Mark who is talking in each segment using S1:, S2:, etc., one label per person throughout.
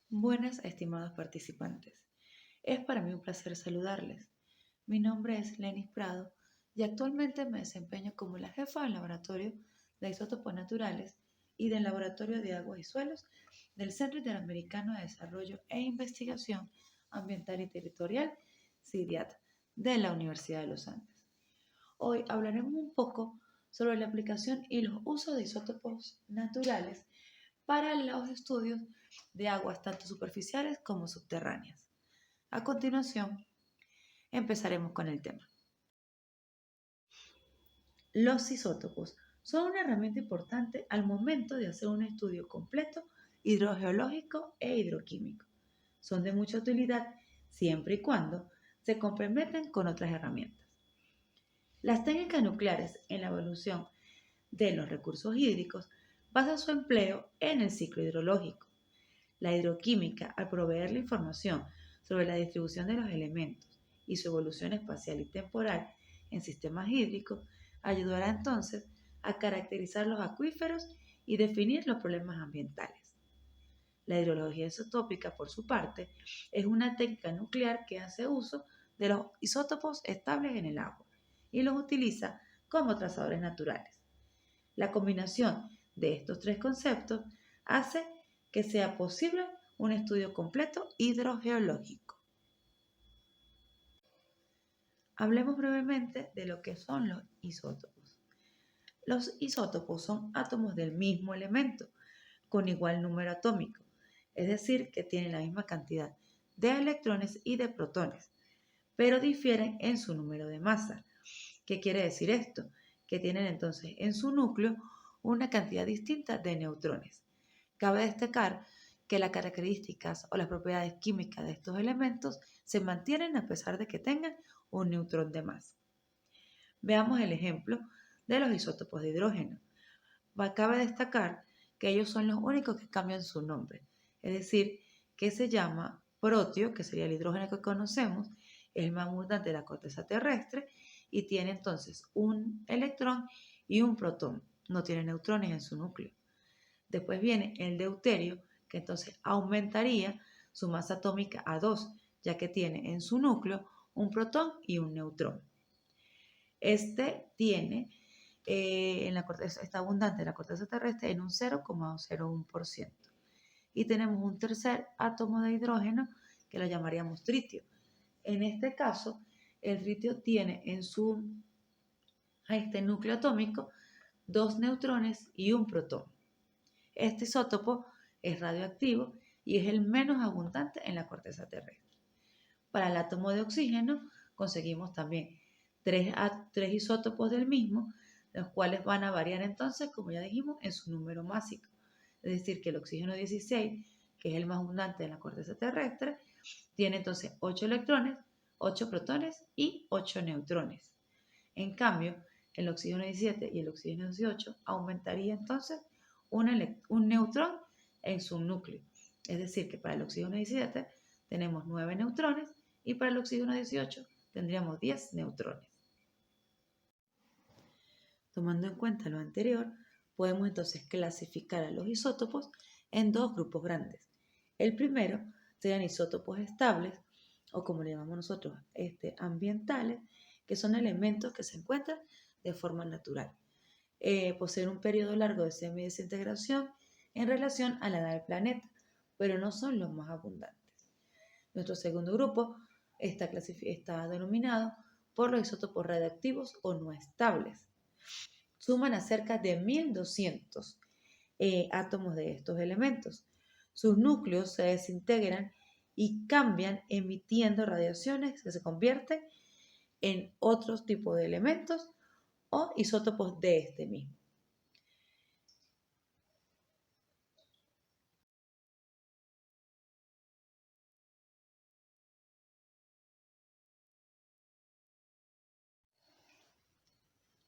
S1: Buenas, estimados participantes. Es para mí un placer saludarles. Mi nombre es Lenis Prado y actualmente me desempeño como la jefa del laboratorio de isótopos naturales y del laboratorio de aguas y suelos del Centro Interamericano de Desarrollo e Investigación Ambiental y Territorial, CIDIAT, de la Universidad de los Andes. Hoy hablaremos un poco sobre la aplicación y los usos de isótopos naturales para los estudios de aguas tanto superficiales como subterráneas. A continuación, empezaremos con el tema. Los isótopos son una herramienta importante al momento de hacer un estudio completo hidrogeológico e hidroquímico. Son de mucha utilidad siempre y cuando se complementen con otras herramientas. Las técnicas nucleares en la evolución de los recursos hídricos basan su empleo en el ciclo hidrológico. La hidroquímica, al proveer la información sobre la distribución de los elementos y su evolución espacial y temporal en sistemas hídricos, ayudará entonces a caracterizar los acuíferos y definir los problemas ambientales. La hidrología isotópica, por su parte, es una técnica nuclear que hace uso de los isótopos estables en el agua y los utiliza como trazadores naturales. La combinación de estos tres conceptos hace que sea posible un estudio completo hidrogeológico. Hablemos brevemente de lo que son los isótopos. Los isótopos son átomos del mismo elemento con igual número atómico, es decir, que tienen la misma cantidad de electrones y de protones, pero difieren en su número de masa. ¿Qué quiere decir esto? Que tienen entonces en su núcleo una cantidad distinta de neutrones. Cabe destacar que las características o las propiedades químicas de estos elementos se mantienen a pesar de que tengan un neutrón de más. Veamos el ejemplo de los isótopos de hidrógeno. Cabe destacar que ellos son los únicos que cambian su nombre, es decir, que se llama protio, que sería el hidrógeno que conocemos, es el más abundante de la corteza terrestre y tiene entonces un electrón y un protón, no tiene neutrones en su núcleo. Después viene el deuterio, que entonces aumentaría su masa atómica a 2, ya que tiene en su núcleo un protón y un neutrón. Este tiene está abundante en la corteza terrestre en un 0,01%. Y tenemos un tercer átomo de hidrógeno que lo llamaríamos tritio. En este caso, el tritio tiene en su núcleo atómico 2 neutrones y un protón. Este isótopo es radioactivo y es el menos abundante en la corteza terrestre. Para el átomo de oxígeno conseguimos también tres isótopos del mismo, los cuales van a variar entonces, como ya dijimos, en su número másico. Es decir, que el oxígeno 16, que es el más abundante en la corteza terrestre, tiene entonces 8 electrones, 8 protones y 8 neutrones. En cambio, el oxígeno 17 y el oxígeno 18 aumentaría entonces un neutrón en su núcleo. Es decir, que para el oxígeno 17 tenemos 9 neutrones y para el oxígeno 18 tendríamos 10 neutrones. Tomando en cuenta lo anterior, podemos entonces clasificar a los isótopos en dos grupos grandes. El primero serían isótopos estables, o como le llamamos nosotros, ambientales, que son elementos que se encuentran de forma natural. Poseen un periodo largo de semidesintegración en relación a la edad del planeta, pero no son los más abundantes. Nuestro segundo grupo está denominado por los isótopos radiactivos o no estables. Suman a cerca de 1200 átomos de estos elementos. Sus núcleos se desintegran y cambian emitiendo radiaciones que se convierten en otros tipos de elementos o isótopos de este mismo.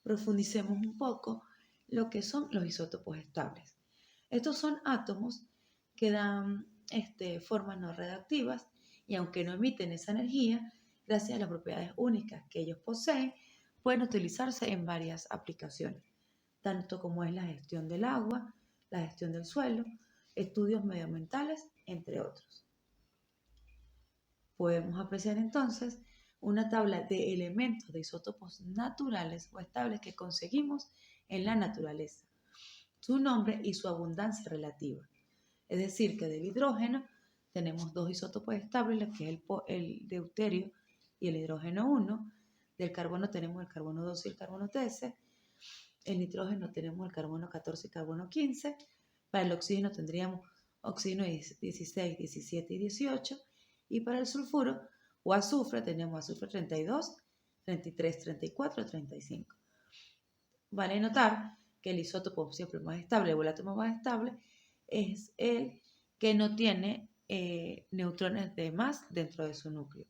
S1: Profundicemos un poco lo que son los isótopos estables. Estos son átomos que dan formas no radiactivas y aunque no emiten esa energía, gracias a las propiedades únicas que ellos poseen, pueden utilizarse en varias aplicaciones, tanto como es la gestión del agua, la gestión del suelo, estudios medioambientales, entre otros. Podemos apreciar entonces una tabla de elementos de isótopos naturales o estables que conseguimos en la naturaleza, su nombre y su abundancia relativa. Es decir, que del hidrógeno tenemos dos isótopos estables, que es el deuterio y el hidrógeno 1. Del carbono tenemos el carbono 12 y el carbono 13. El nitrógeno tenemos el carbono 14 y carbono 15. Para el oxígeno tendríamos oxígeno 16, 17 y 18. Y para el sulfuro o azufre tenemos azufre 32, 33, 34 y 35. Vale notar que el isótopo siempre más estable o el átomo más estable es el que no tiene neutrones de más dentro de su núcleo.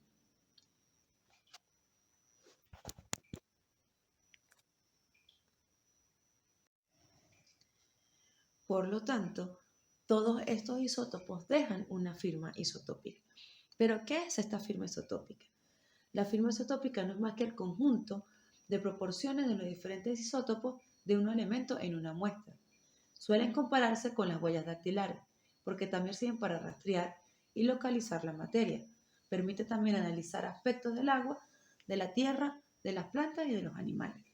S1: Por lo tanto, todos estos isótopos dejan una firma isotópica. ¿Pero qué es esta firma isotópica? La firma isotópica no es más que el conjunto de proporciones de los diferentes isótopos de un elemento en una muestra. Suelen compararse con las huellas dactilares, porque también sirven para rastrear y localizar la materia. Permite también analizar aspectos del agua, de la tierra, de las plantas y de los animales.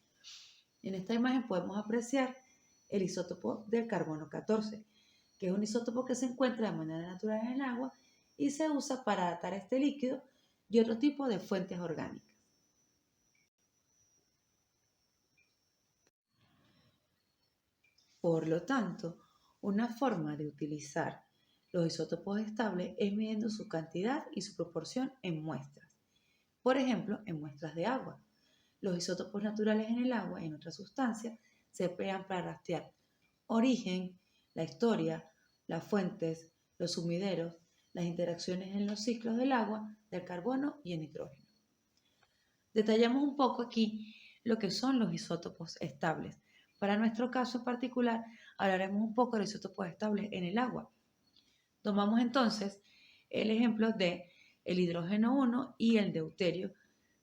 S1: En esta imagen podemos apreciar el isótopo del carbono 14, que es un isótopo que se encuentra de manera natural en el agua y se usa para datar este líquido y otro tipo de fuentes orgánicas. Por lo tanto, una forma de utilizar los isótopos estables es midiendo su cantidad y su proporción en muestras. Por ejemplo, en muestras de agua. Los isótopos naturales en el agua y en otras sustancias se emplean para rastrear origen, la historia, las fuentes, los sumideros, las interacciones en los ciclos del agua, del carbono y el nitrógeno. Detallamos un poco aquí lo que son los isótopos estables. Para nuestro caso en particular, hablaremos un poco de los isótopos estables en el agua. Tomamos entonces el ejemplo de el hidrógeno 1 y el deuterio,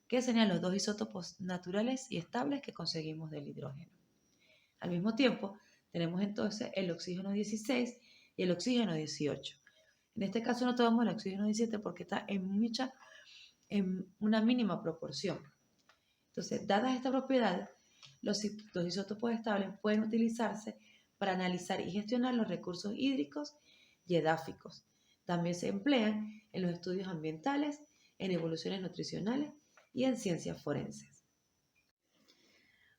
S1: que serían los dos isótopos naturales y estables que conseguimos del hidrógeno. Al mismo tiempo, tenemos entonces el oxígeno 16 y el oxígeno 18. En este caso no tomamos el oxígeno 17 porque está en una mínima proporción. Entonces, dadas estas propiedades, los isótopos estables pueden utilizarse para analizar y gestionar los recursos hídricos y edáficos. También se emplean en los estudios ambientales, en evoluciones nutricionales y en ciencias forenses.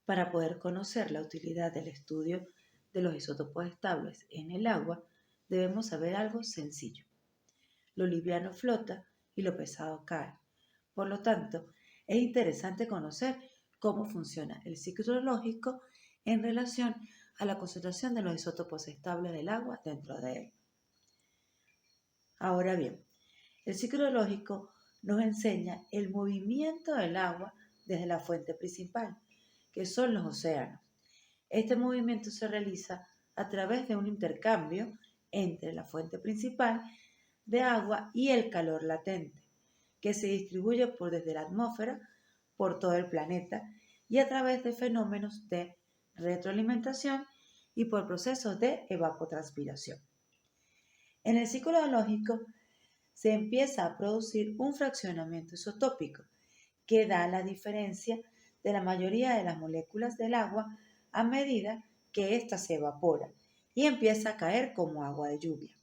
S1: Para poder conocer la utilidad del estudio de los isótopos estables en el agua, debemos saber algo sencillo. Lo liviano flota y lo pesado cae. Por lo tanto, es interesante conocer cómo funciona el ciclo hidrológico en relación a la concentración de los isótopos estables del agua dentro de él. Ahora bien, el ciclo hidrológico nos enseña el movimiento del agua desde la fuente principal, que son los océanos. Este movimiento se realiza a través de un intercambio entre la fuente principal de agua y el calor latente, que se distribuye desde la atmósfera por todo el planeta y a través de fenómenos de retroalimentación y por procesos de evapotranspiración. En el ciclo geológico se empieza a producir un fraccionamiento isotópico que da la diferencia de la mayoría de las moléculas del agua a medida que ésta se evapora y empieza a caer como agua de lluvia.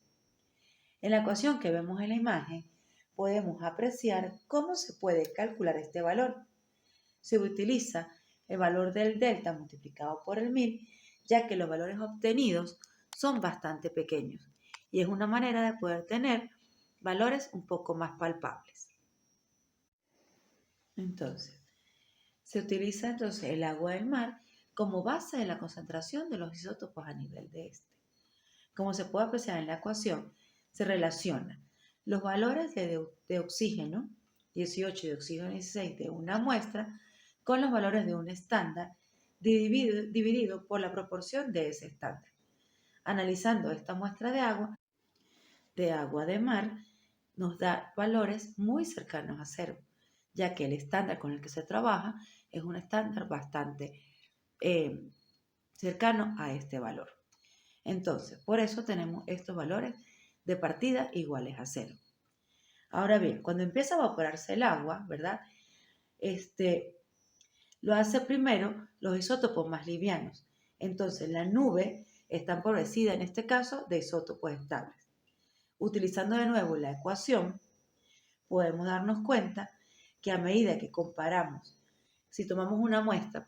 S1: En la ecuación que vemos en la imagen, podemos apreciar cómo se puede calcular este valor. Se utiliza el valor del delta multiplicado por el 1000, ya que los valores obtenidos son bastante pequeños y es una manera de poder tener valores un poco más palpables. Entonces, se utiliza el agua del mar como base de la concentración de los isótopos a nivel de este. Como se puede apreciar en la ecuación, se relacionan los valores de oxígeno 18 y de oxígeno 16 de una muestra con los valores de un estándar dividido por la proporción de ese estándar. Analizando esta muestra de agua de mar, nos da valores muy cercanos a cero, ya que el estándar con el que se trabaja es un estándar bastante cercano a este valor. Entonces, por eso tenemos estos valores de partida iguales a 0. Ahora bien, cuando empieza a evaporarse el agua, ¿verdad? Lo hace primero los isótopos más livianos. Entonces, la nube está empobrecida, en este caso, de isótopos estables. Utilizando de nuevo la ecuación, podemos darnos cuenta que a medida que comparamos, si tomamos una muestra,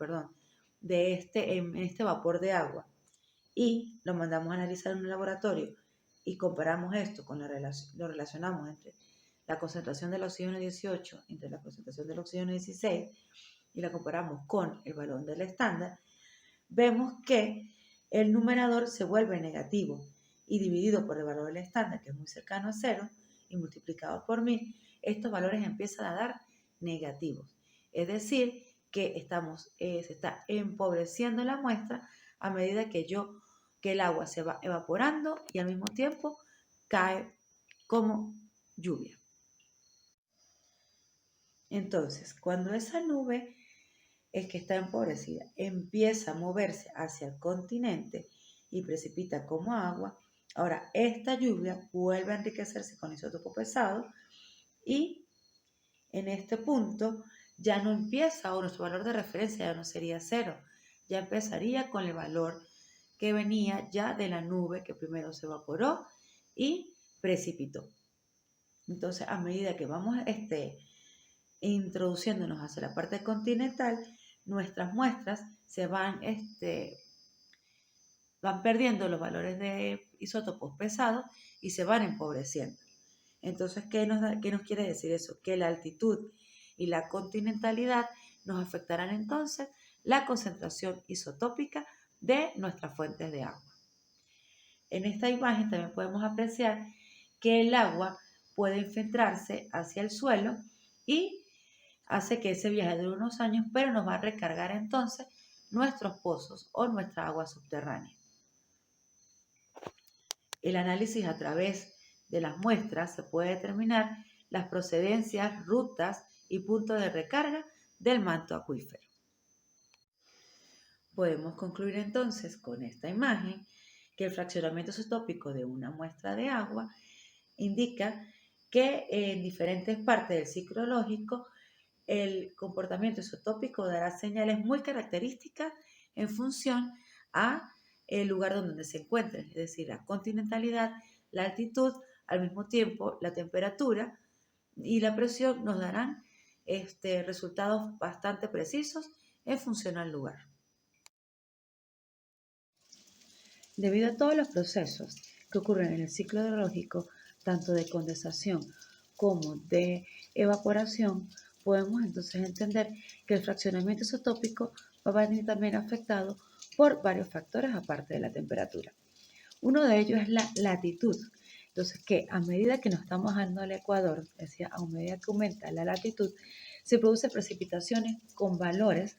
S1: de este vapor de agua y lo mandamos a analizar en un laboratorio y comparamos esto con lo relacionamos entre la concentración del oxígeno 18 entre la concentración del oxígeno 16 y la comparamos con el valor del estándar, vemos que el numerador se vuelve negativo y dividido por el valor del estándar, que es muy cercano a 0, y multiplicado por 1000, estos valores empiezan a dar negativos. Es decir, que se está empobreciendo la muestra a medida que el agua se va evaporando y al mismo tiempo cae como lluvia. Entonces, cuando esa nube es que está empobrecida, empieza a moverse hacia el continente y precipita como agua, ahora esta lluvia vuelve a enriquecerse con isótopo pesado y en este punto ya no empieza, o nuestro valor de referencia ya no sería 0, ya empezaría con el valor que venía ya de la nube que primero se evaporó y precipitó. Entonces, a medida que vamos introduciéndonos hacia la parte continental, nuestras muestras se van perdiendo los valores de isótopos pesados y se van empobreciendo. Entonces, ¿qué nos quiere decir eso? Que la altitud y la continentalidad nos afectarán entonces la concentración isotópica de nuestras fuentes de agua. En esta imagen también podemos apreciar que el agua puede infiltrarse hacia el suelo y hace que ese viaje dure unos años, pero nos va a recargar entonces nuestros pozos o nuestra agua subterránea. El análisis a través de las muestras se puede determinar las procedencias, rutas y puntos de recarga del manto acuífero. Podemos concluir entonces con esta imagen que el fraccionamiento isotópico de una muestra de agua indica que en diferentes partes del ciclo lógico el comportamiento isotópico dará señales muy características en función a el lugar donde se encuentre, es decir, la continentalidad, la altitud, al mismo tiempo la temperatura y la presión nos darán resultados bastante precisos en función al lugar. Debido a todos los procesos que ocurren en el ciclo hidrológico, tanto de condensación como de evaporación, podemos entonces entender que el fraccionamiento isotópico va a venir también afectado por varios factores aparte de la temperatura. Uno de ellos es la latitud. Entonces, que a medida que nos estamos dando al ecuador, es decir, a medida que aumenta la latitud, se producen precipitaciones con valores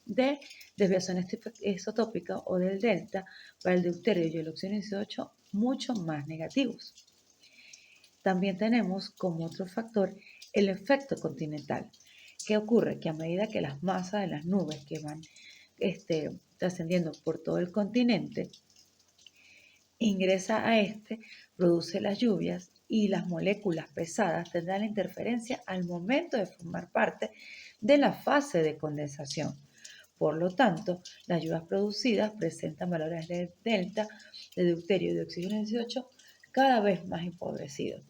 S1: de desviación isotópica o del delta para el deuterio y el oxígeno 18 mucho más negativos. También tenemos como otro factor el efecto continental. ¿Qué ocurre? Que a medida que las masas de las nubes que van trascendiendo por todo el continente, ingresa a produce las lluvias y las moléculas pesadas tendrán la interferencia al momento de formar parte de la fase de condensación. Por lo tanto, las lluvias producidas presentan valores de delta, de deuterio y de oxígeno 18 cada vez más empobrecidos.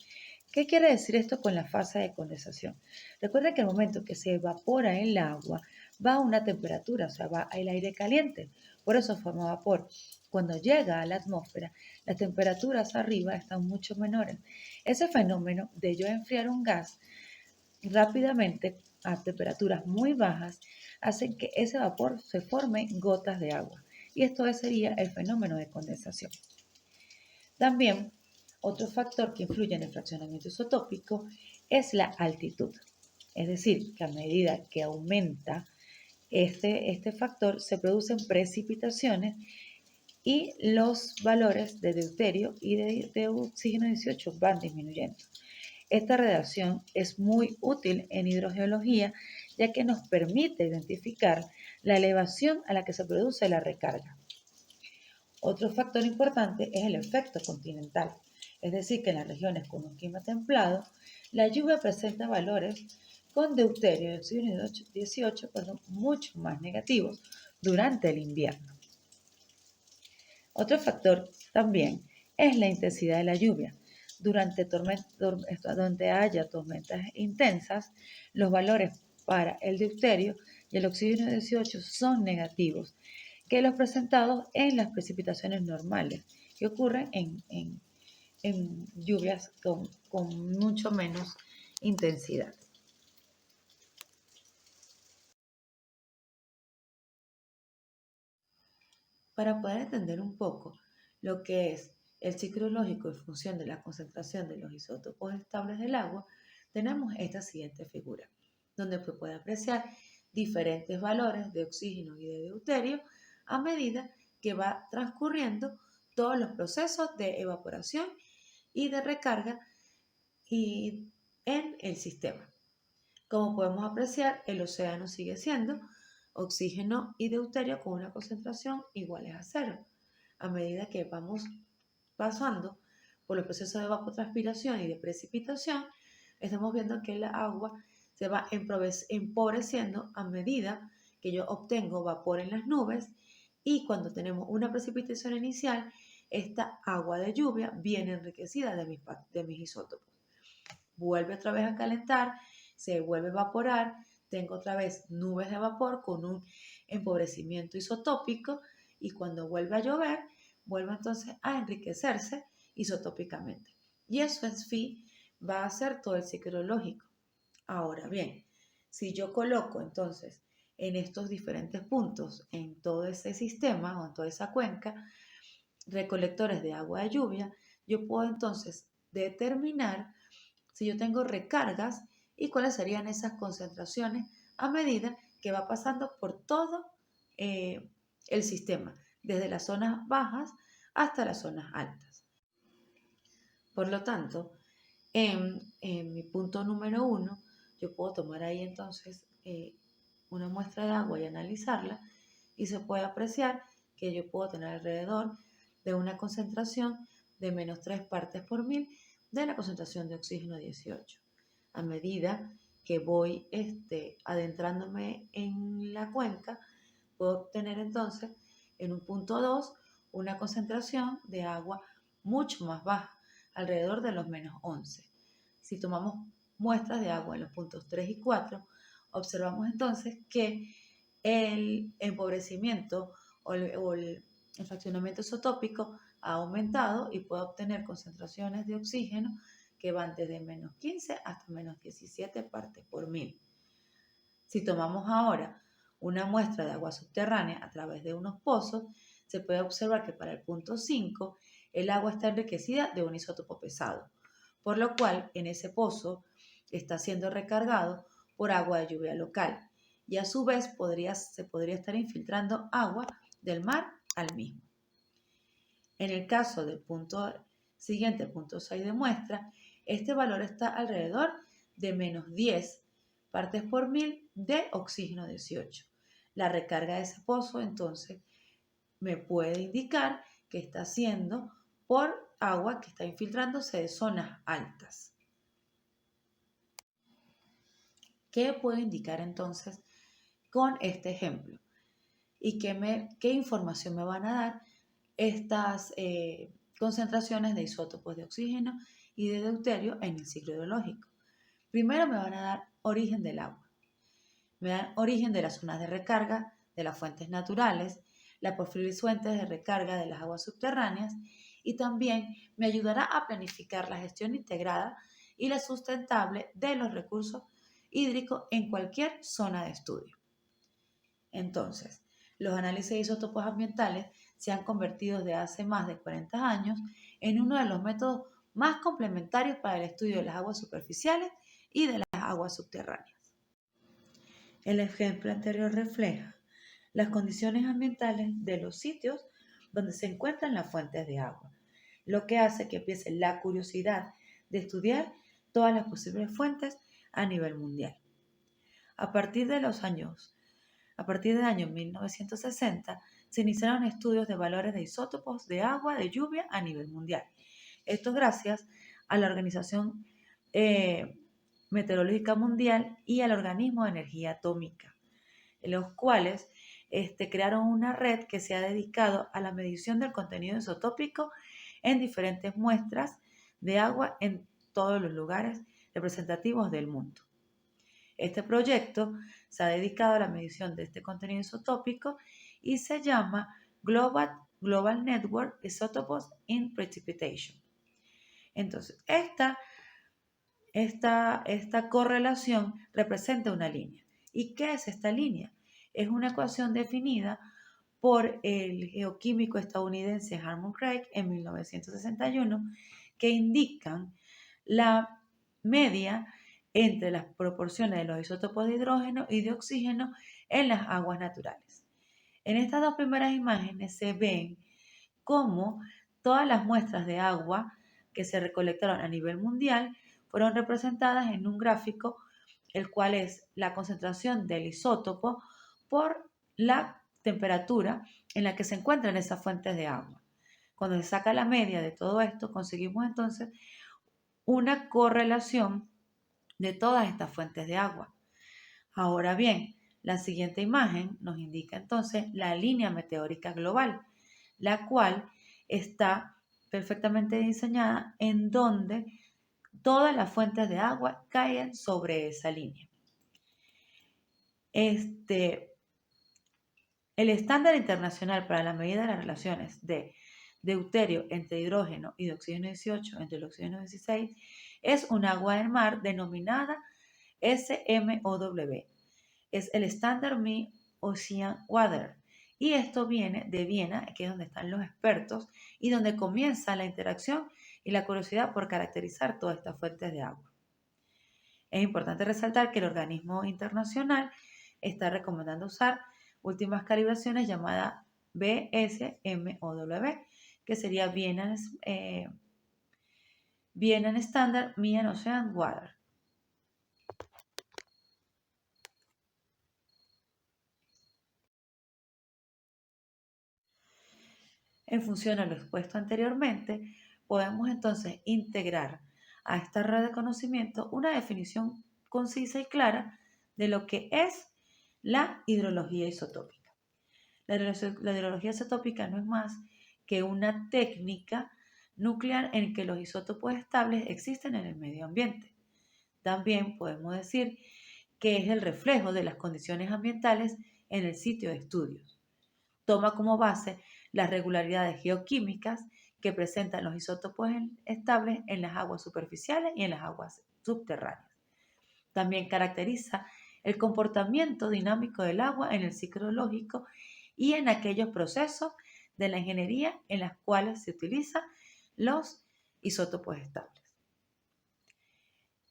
S1: ¿Qué quiere decir esto con la fase de condensación? Recuerda que al momento que se evapora el agua, va a una temperatura, o sea, va al aire caliente, por eso forma vapor. Cuando llega a la atmósfera, las temperaturas arriba están mucho menores. Ese fenómeno de yo enfriar un gas rápidamente a temperaturas muy bajas hace que ese vapor se forme en gotas de agua. Y esto sería el fenómeno de condensación. También, otro factor que influye en el fraccionamiento isotópico es la altitud. Es decir, que a medida que aumenta este factor, se producen precipitaciones y los valores de deuterio y de oxígeno 18 van disminuyendo. Esta relación es muy útil en hidrogeología, ya que nos permite identificar la elevación a la que se produce la recarga. Otro factor importante es el efecto continental, es decir, que en las regiones con un clima templado, la lluvia presenta valores con deuterio y oxígeno 18 mucho más negativos durante el invierno. Otro factor también es la intensidad de la lluvia. Donde haya tormentas intensas, los valores para el deuterio y el oxígeno 18 son negativos que los presentados en las precipitaciones normales, que ocurren en lluvias con mucho menos intensidad. Para poder entender un poco lo que es el ciclo lógico en función de la concentración de los isótopos estables del agua, tenemos esta siguiente figura, donde se puede apreciar diferentes valores de oxígeno y de deuterio a medida que va transcurriendo todos los procesos de evaporación y de recarga en el sistema. Como podemos apreciar, el océano sigue siendo oxígeno y deuterio con una concentración iguales a cero. A medida que vamos pasando por los procesos de evapotranspiración y de precipitación, estamos viendo que el agua se va empobreciendo a medida que yo obtengo vapor en las nubes y cuando tenemos una precipitación inicial, esta agua de lluvia viene enriquecida de mis isótopos. Vuelve otra vez a calentar, se vuelve a evaporar, tengo otra vez nubes de vapor con un empobrecimiento isotópico y cuando vuelve a llover, vuelve entonces a enriquecerse isotópicamente. Y eso en fin va a ser todo el ciclo lógico. Ahora bien, si yo coloco entonces en estos diferentes puntos, en todo ese sistema o en toda esa cuenca, recolectores de agua de lluvia, yo puedo entonces determinar si yo tengo recargas y cuáles serían esas concentraciones a medida que va pasando por todo el sistema, desde las zonas bajas hasta las zonas altas. Por lo tanto, en mi punto número 1, yo puedo tomar ahí entonces una muestra de agua y analizarla y se puede apreciar que yo puedo tener alrededor de una concentración de menos 3 partes por mil de la concentración de oxígeno 18. A medida que voy adentrándome en la cuenca, puedo obtener entonces en un punto 2 una concentración de agua mucho más baja, alrededor de los menos 11. Si tomamos muestras de agua en los puntos 3 y 4, observamos entonces que el empobrecimiento o el fraccionamiento isotópico ha aumentado y puede obtener concentraciones de oxígeno que van desde menos 15 hasta menos 17 partes por mil. Si tomamos ahora una muestra de agua subterránea a través de unos pozos, se puede observar que para el punto 5 el agua está enriquecida de un isótopo pesado, por lo cual en ese pozo está siendo recargado por agua de lluvia local y a su vez se podría estar infiltrando agua del mar al mismo. En el caso del siguiente punto 6 de muestra, este valor está alrededor de menos 10 partes por mil de oxígeno 18. La recarga de ese pozo entonces me puede indicar que está siendo por agua que está infiltrándose de zonas altas. ¿Qué puedo indicar entonces con este ejemplo? ¿Y qué información me van a dar estas concentraciones de isótopos de oxígeno y de deuterio en el ciclo hidrológico? Primero me van a dar origen del agua. Me dan origen de las zonas de recarga, de las fuentes naturales, las posibles fuentes de recarga de las aguas subterráneas y también me ayudará a planificar la gestión integrada y la sustentable de los recursos hídricos en cualquier zona de estudio. Entonces, los análisis de isótopos ambientales se han convertido desde hace más de 40 años en uno de los métodos más complementarios para el estudio de las aguas superficiales y de las aguas subterráneas. El ejemplo anterior refleja las condiciones ambientales de los sitios donde se encuentran las fuentes de agua, lo que hace que empiece la curiosidad de estudiar todas las posibles fuentes a nivel mundial. A partir del año 1960, se iniciaron estudios de valores de isótopos de agua, de lluvia a nivel mundial. Esto gracias a la Organización Meteorológica Mundial y al Organismo de Energía Atómica, los cuales crearon una red que se ha dedicado a la medición del contenido isotópico en diferentes muestras de agua en todos los lugares representativos del mundo. Este proyecto se ha dedicado a la medición de este contenido isotópico y se llama Global Network Isotopes in Precipitation. Entonces, esta correlación representa una línea. ¿Y qué es esta línea? Es una ecuación definida por el geoquímico estadounidense Harmon Craig en 1961 que indican la media entre las proporciones de los isótopos de hidrógeno y de oxígeno en las aguas naturales. En estas dos primeras imágenes se ven cómo todas las muestras de agua que se recolectaron a nivel mundial fueron representadas en un gráfico, el cual es la concentración del isótopo por la temperatura en la que se encuentran esas fuentes de agua. Cuando se saca la media de todo esto, conseguimos entonces una correlación de todas estas fuentes de agua. Ahora bien, la siguiente imagen nos indica entonces la línea meteórica global, la cual está perfectamente diseñada en donde todas las fuentes de agua caen sobre esa línea. El estándar internacional para la medida de las relaciones de deuterio entre hidrógeno y de oxígeno 18 entre el oxígeno 16 es un agua del mar denominada SMOW. Es el Standard Mean Ocean Water. Y esto viene de Viena, que es donde están los expertos y donde comienza la interacción y la curiosidad por caracterizar todas estas fuentes de agua. Es importante resaltar que el organismo internacional está recomendando usar últimas calibraciones llamadas BSMOW, que sería Vienna Standard Mean Ocean Water. En función a lo expuesto anteriormente, podemos entonces integrar a esta red de conocimiento una definición concisa y clara de lo que es la hidrología isotópica. La hidrología isotópica no es más que una técnica nuclear en que los isótopos estables existen en el medio ambiente. También podemos decir que es el reflejo de las condiciones ambientales en el sitio de estudios. Toma como base las regularidades geoquímicas que presentan los isótopos estables en las aguas superficiales y en las aguas subterráneas. También caracteriza el comportamiento dinámico del agua en el ciclo lógico y en aquellos procesos de la ingeniería en los cuales se utilizan los isótopos estables.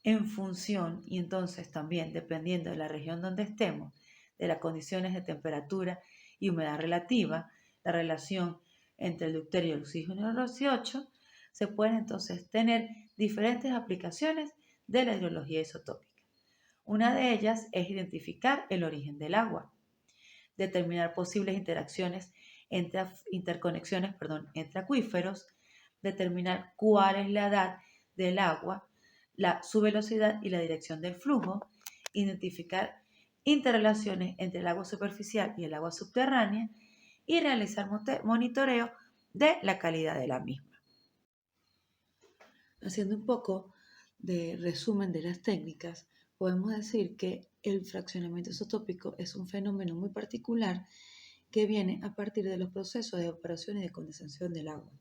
S1: En función, y entonces también dependiendo de la región donde estemos, de las condiciones de temperatura y humedad relativa, la relación entre el deuterio y el oxígeno 18, se pueden entonces tener diferentes aplicaciones de la hidrología isotópica. Una de ellas es identificar el origen del agua, determinar posibles interconexiones entre acuíferos, determinar cuál es la edad del agua, su velocidad y la dirección del flujo, identificar interrelaciones entre el agua superficial y el agua subterránea y realizar monitoreo de la calidad de la misma. Haciendo un poco de resumen de las técnicas, podemos decir que el fraccionamiento isotópico es un fenómeno muy particular que viene a partir de los procesos de evaporación y de condensación del agua.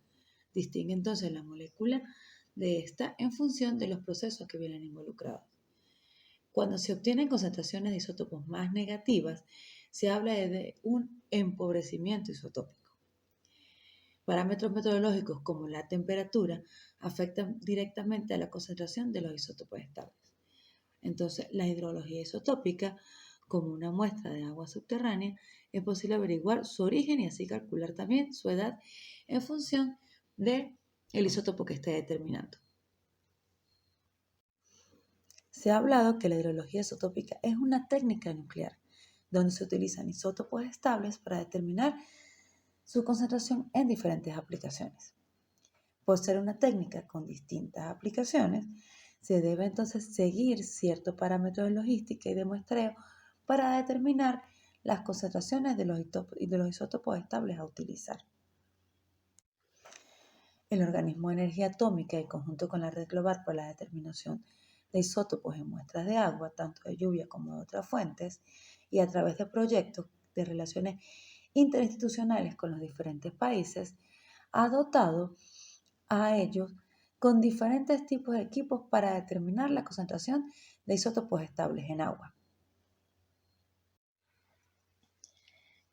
S1: Distingue entonces la molécula de esta en función de los procesos que vienen involucrados. Cuando se obtienen concentraciones de isótopos más negativas, se habla de un empobrecimiento isotópico. Parámetros meteorológicos como la temperatura afectan directamente a la concentración de los isótopos estables. Entonces, la hidrología isotópica, como una muestra de agua subterránea, es posible averiguar su origen y así calcular también su edad en función del isótopo que esté determinando. Se ha hablado que la hidrología isotópica es una técnica nuclear donde se utilizan isótopos estables para determinar su concentración en diferentes aplicaciones. Por ser una técnica con distintas aplicaciones, se debe entonces seguir ciertos parámetros de logística y de muestreo para determinar las concentraciones de los isótopos estables a utilizar. El Organismo de Energía Atómica, en conjunto con la Red Global para la Determinación de Isótopos en muestras de agua, tanto de lluvia como de otras fuentes, y a través de proyectos de relaciones interinstitucionales con los diferentes países, ha dotado a ellos con diferentes tipos de equipos para determinar la concentración de isótopos estables en agua.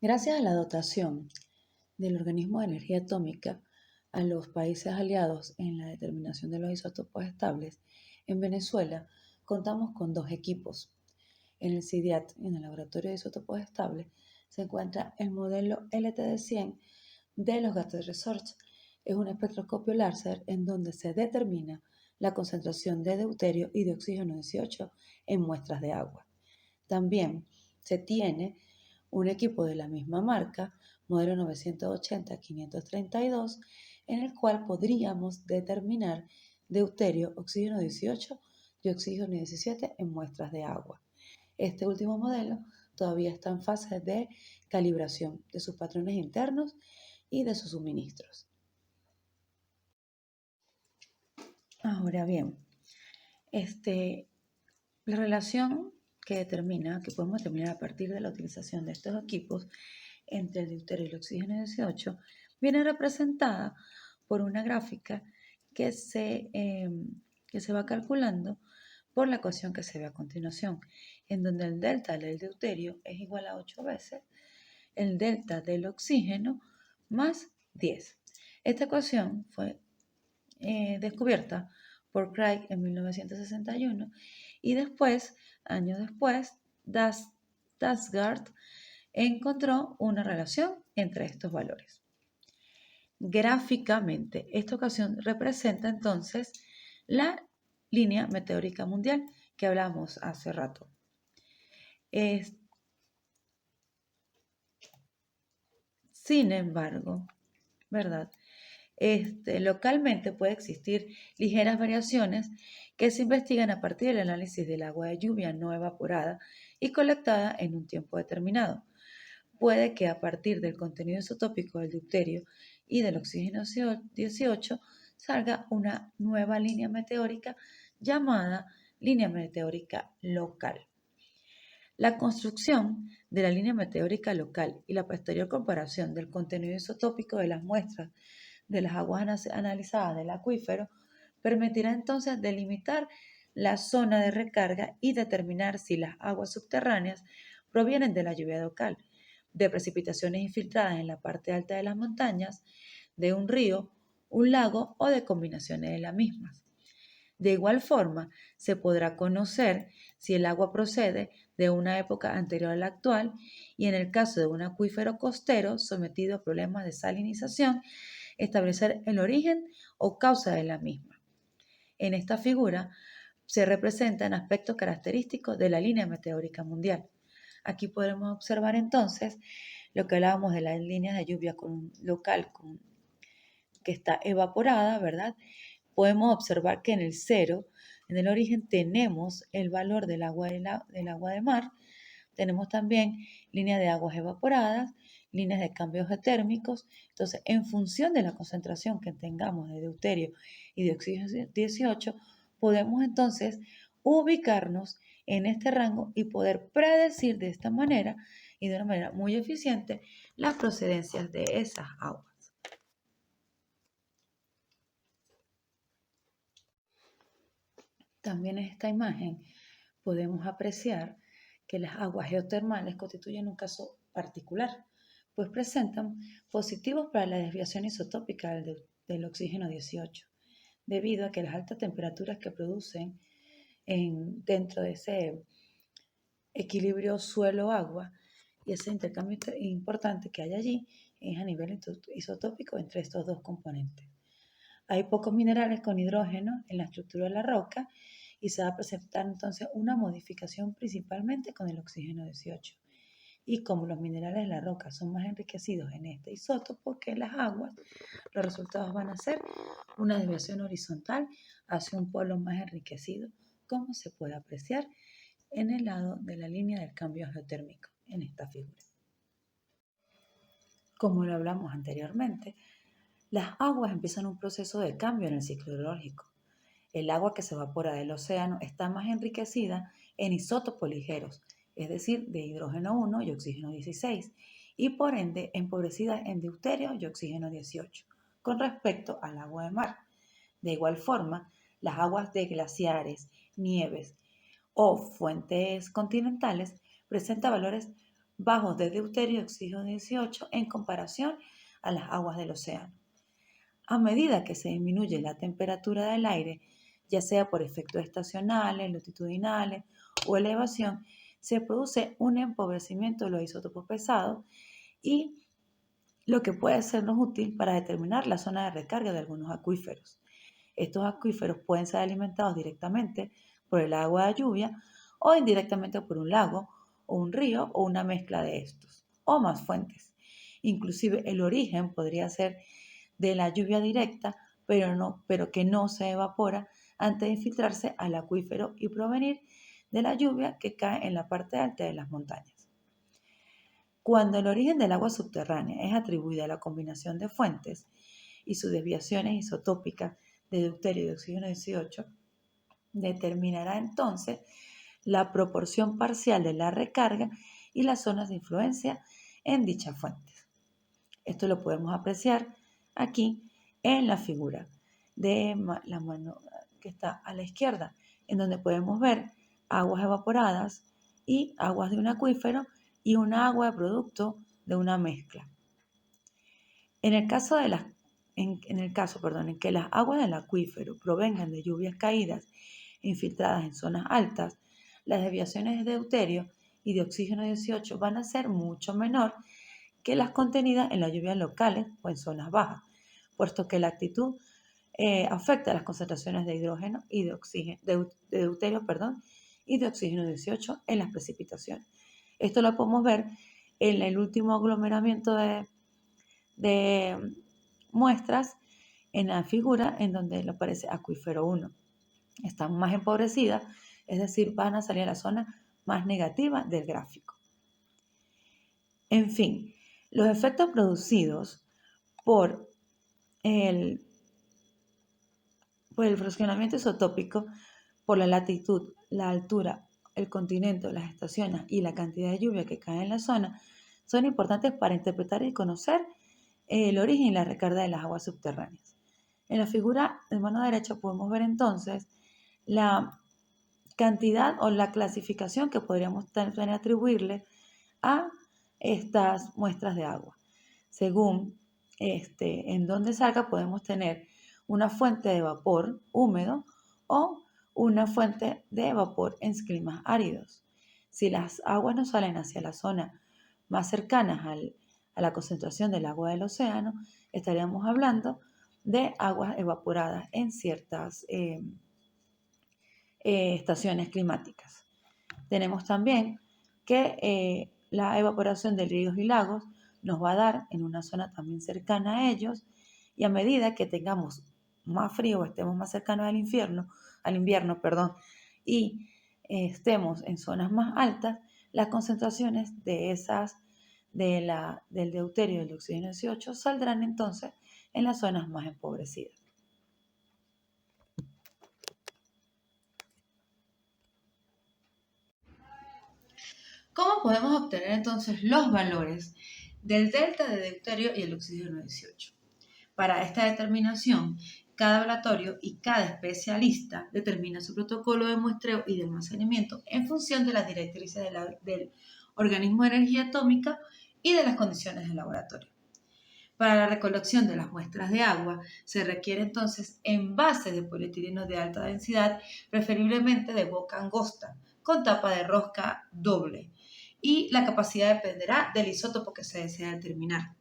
S1: Gracias a la dotación del Organismo de Energía Atómica a los países aliados en la determinación de los isótopos estables, en Venezuela contamos con 2 equipos. En el CIDIAT, en el Laboratorio de Isótopos Estables, se encuentra el modelo LTD-100 de los Gates Research. Es un espectroscopio láser en donde se determina la concentración de deuterio y de oxígeno 18 en muestras de agua. También se tiene un equipo de la misma marca, modelo 980-532, en el cual podríamos determinar deuterio, oxígeno 18 y oxígeno 17 en muestras de agua. Este último modelo todavía está en fase de calibración de sus patrones internos y de sus suministros. Ahora bien, la relación que podemos determinar a partir de la utilización de estos equipos entre el deuterio y el oxígeno 18 viene representada por una gráfica que se va calculando por la ecuación que se ve a continuación, en donde el delta del deuterio es igual a 8 veces el delta del oxígeno más 10. Esta ecuación fue descubierta por Craig en 1961 y después, años después, Dasgard encontró una relación entre estos valores. Gráficamente, esta ecuación representa entonces la línea meteórica mundial que hablamos hace rato. Sin embargo, ¿verdad? Localmente puede existir ligeras variaciones que se investigan a partir del análisis del agua de lluvia no evaporada y colectada en un tiempo determinado. Puede que a partir del contenido isotópico del deuterio y del oxígeno 18 salga una nueva línea meteórica llamada línea meteórica local. La construcción de la línea meteórica local y la posterior comparación del contenido isotópico de las muestras de las aguas analizadas del acuífero permitirá entonces delimitar la zona de recarga y determinar si las aguas subterráneas provienen de la lluvia local, de precipitaciones infiltradas en la parte alta de las montañas, de un río, un lago o de combinaciones de las mismas. De igual forma, se podrá conocer si el agua procede de una época anterior a la actual y en el caso de un acuífero costero sometido a problemas de salinización, establecer el origen o causa de la misma. En esta figura se representan aspectos característicos de la línea meteórica mundial. Aquí podemos observar entonces lo que hablábamos de las líneas de lluvia local que está evaporada, ¿verdad? Podemos observar que en el cero, en el origen, tenemos el valor del agua de mar, tenemos también líneas de aguas evaporadas, líneas de cambios térmicos. Entonces, en función de la concentración que tengamos de deuterio y de oxígeno 18, podemos entonces ubicarnos en este rango y poder predecir de esta manera y de una manera muy eficiente las procedencias de esas aguas. También en esta imagen podemos apreciar que las aguas geotermales constituyen un caso particular, pues presentan positivos para la desviación isotópica del oxígeno 18, debido a que las altas temperaturas que producen dentro de ese equilibrio suelo-agua y ese intercambio importante que hay allí es a nivel isotópico entre estos dos componentes. Hay pocos minerales con hidrógeno en la estructura de la roca y se va a presentar entonces una modificación principalmente con el oxígeno 18. Y como los minerales de la roca son más enriquecidos en este isótopo que en las aguas, los resultados van a ser una desviación horizontal hacia un polo más enriquecido, como se puede apreciar en el lado de la línea del cambio geotérmico en esta figura. Como lo hablamos anteriormente, las aguas empiezan un proceso de cambio en el ciclo hidrológico. El agua que se evapora del océano está más enriquecida en isótopos ligeros, es decir, de hidrógeno 1 y oxígeno 16, y por ende empobrecida en deuterio y oxígeno 18, con respecto al agua de mar. De igual forma, las aguas de glaciares, nieves o fuentes continentales presentan valores bajos de deuterio y oxígeno 18 en comparación a las aguas del océano. A medida que se disminuye la temperatura del aire, ya sea por efectos estacionales, longitudinales o elevación, se produce un empobrecimiento de los isótopos pesados y lo que puede sernos útil para determinar la zona de recarga de algunos acuíferos. Estos acuíferos pueden ser alimentados directamente por el agua de lluvia o indirectamente por un lago o un río o una mezcla de estos, o más fuentes. Inclusive el origen podría ser de la lluvia directa, pero que no se evapora antes de infiltrarse al acuífero y provenir de la lluvia que cae en la parte alta de las montañas. Cuando el origen del agua subterránea es atribuido a la combinación de fuentes y sus desviaciones isotópicas de deuterio y de oxígeno 18, determinará entonces la proporción parcial de la recarga y las zonas de influencia en dichas fuentes. Esto lo podemos apreciar aquí en la figura de la mano que está a la izquierda, en donde podemos ver aguas evaporadas y aguas de un acuífero y un agua de producto de una mezcla. En el caso en que las aguas del acuífero provengan de lluvias caídas infiltradas en zonas altas, las desviaciones de deuterio y de oxígeno 18 van a ser mucho menor que las contenidas en las lluvias locales o en zonas bajas, puesto que la actitud afecta las concentraciones de hidrógeno y de deuterio y de oxígeno 18 en las precipitaciones. Esto lo podemos ver en el último aglomeramiento de muestras en la figura en donde le aparece acuífero 1. Están más empobrecidas, es decir, van a salir a la zona más negativa del gráfico. En fin, los efectos producidos por el fraccionamiento isotópico, por la latitud, la altura, el continente, las estaciones y la cantidad de lluvia que cae en la zona, son importantes para interpretar y conocer el origen y la recarga de las aguas subterráneas. En la figura de mano derecha podemos ver entonces la cantidad o la clasificación que podríamos atribuirle a estas muestras de agua. Según en donde salga, podemos tener una fuente de vapor húmedo o una fuente de vapor en climas áridos. Si las aguas no salen hacia la zona más cercanas a la concentración del agua del océano, estaríamos hablando de aguas evaporadas en ciertas estaciones climáticas. Tenemos también que la evaporación de ríos y lagos nos va a dar en una zona también cercana a ellos, y a medida que tengamos más frío o estemos más cercanos al invierno, y estemos en zonas más altas, las concentraciones del deuterio y del oxígeno 18 saldrán entonces en las zonas más empobrecidas. ¿Cómo podemos obtener entonces los valores del delta de deuterio y el oxígeno 18? Para esta determinación, cada laboratorio y cada especialista determina su protocolo de muestreo y de almacenamiento en función de las directrices del organismo de energía atómica y de las condiciones del laboratorio. Para la recolección de las muestras de agua se requiere entonces envases de polietileno de alta densidad, preferiblemente de boca angosta, con tapa de rosca doble, y la capacidad dependerá del isótopo que se desea determinar.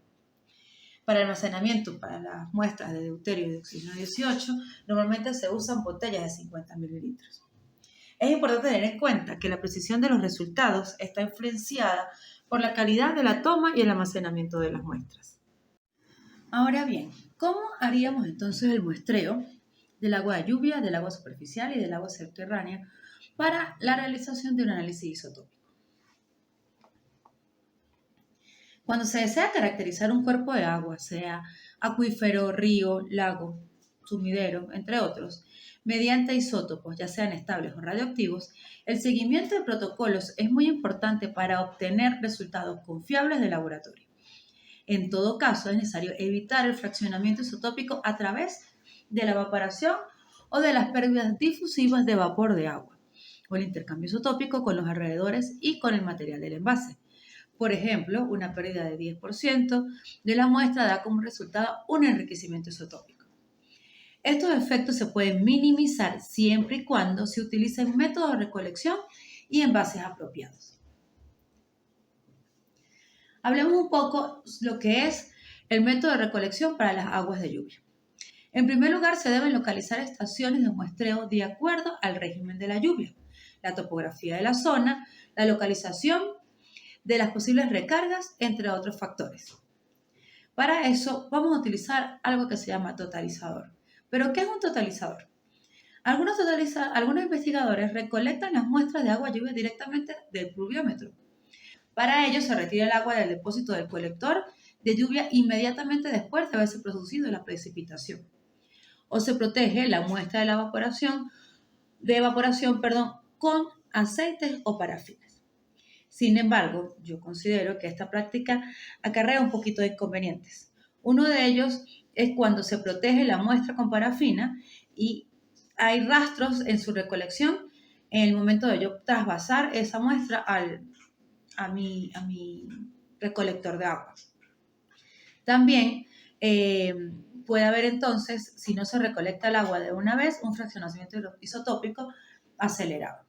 S1: Para el almacenamiento para las muestras de deuterio y de oxígeno 18, normalmente se usan botellas de 50 mililitros. Es importante tener en cuenta que la precisión de los resultados está influenciada por la calidad de la toma y el almacenamiento de las muestras. Ahora bien, ¿cómo haríamos entonces el muestreo del agua de lluvia, del agua superficial y del agua subterránea para la realización de un análisis isotópico? Cuando se desea caracterizar un cuerpo de agua, sea acuífero, río, lago, sumidero, entre otros, mediante isótopos, ya sean estables o radioactivos, el seguimiento de protocolos es muy importante para obtener resultados confiables de laboratorio. En todo caso, es necesario evitar el fraccionamiento isotópico a través de la evaporación o de las pérdidas difusivas de vapor de agua, o el intercambio isotópico con los alrededores y con el material del envase. Por ejemplo, una pérdida de 10% de la muestra da como resultado un enriquecimiento isotópico. Estos efectos se pueden minimizar siempre y cuando se utilicen métodos de recolección y envases apropiados. Hablemos un poco lo que es el método de recolección para las aguas de lluvia. En primer lugar, se deben localizar estaciones de muestreo de acuerdo al régimen de la lluvia, la topografía de la zona, la localización de las posibles recargas, entre otros factores. Para eso vamos a utilizar algo que se llama totalizador. ¿Pero qué es un totalizador? Algunos investigadores recolectan las muestras de agua lluvia directamente del pluviómetro. Para ello se retira el agua del depósito del colector de lluvia inmediatamente después de haberse producido la precipitación. O se protege la muestra de la evaporación con aceites o parafinas. Sin embargo, yo considero que esta práctica acarrea un poquito de inconvenientes. Uno de ellos es cuando se protege la muestra con parafina y hay rastros en su recolección en el momento de yo trasvasar esa muestra a mi recolector de agua. También puede haber entonces, si no se recolecta el agua de una vez, un fraccionamiento isotópico acelerado.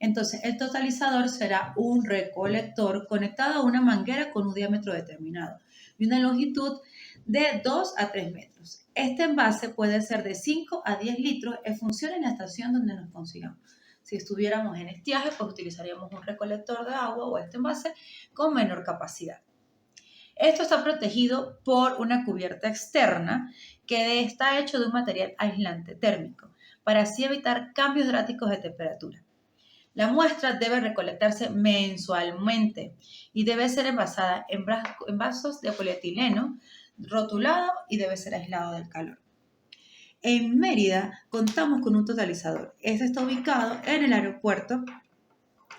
S1: Entonces, el totalizador será un recolector conectado a una manguera con un diámetro determinado y una longitud de 2 a 3 metros. Este envase puede ser de 5 a 10 litros en función de la estación donde nos consigamos. Si estuviéramos en estiaje, pues utilizaríamos un recolector de agua o este envase con menor capacidad. Esto está protegido por una cubierta externa que está hecho de un material aislante térmico para así evitar cambios drásticos de temperatura. La muestra debe recolectarse mensualmente y debe ser envasada en vasos de polietileno rotulado y debe ser aislado del calor. En Mérida contamos con un totalizador. Este está ubicado en el aeropuerto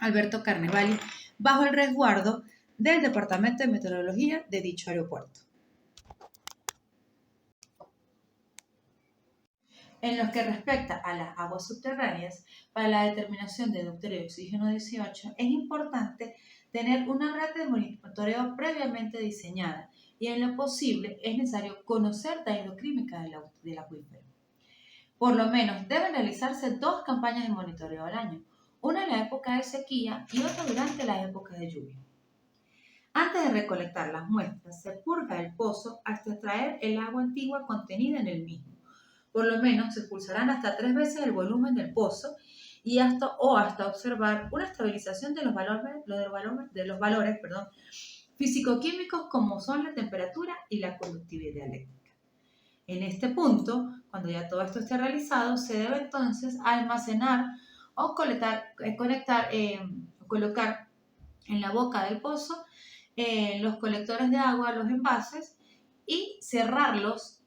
S1: Alberto Carnevali bajo el resguardo del Departamento de Meteorología de dicho aeropuerto. En lo que respecta a las aguas subterráneas, para la determinación de deuterio y oxígeno 18 es importante tener una red de monitoreo previamente diseñada y en lo posible es necesario conocer la hidroquímica del acuífero. Por lo menos deben realizarse 2 campañas de monitoreo al año, una en la época de sequía y otra durante la época de lluvia. Antes de recolectar las muestras, se purga el pozo hasta extraer el agua antigua contenida en el mismo. Por lo menos se expulsarán hasta 3 veces el volumen del pozo y hasta observar una estabilización de los valores físico-químicos como son la temperatura y la conductividad eléctrica. En este punto, cuando ya todo esto esté realizado, se debe entonces almacenar o colocar en la boca del pozo los colectores de agua, los envases y cerrarlos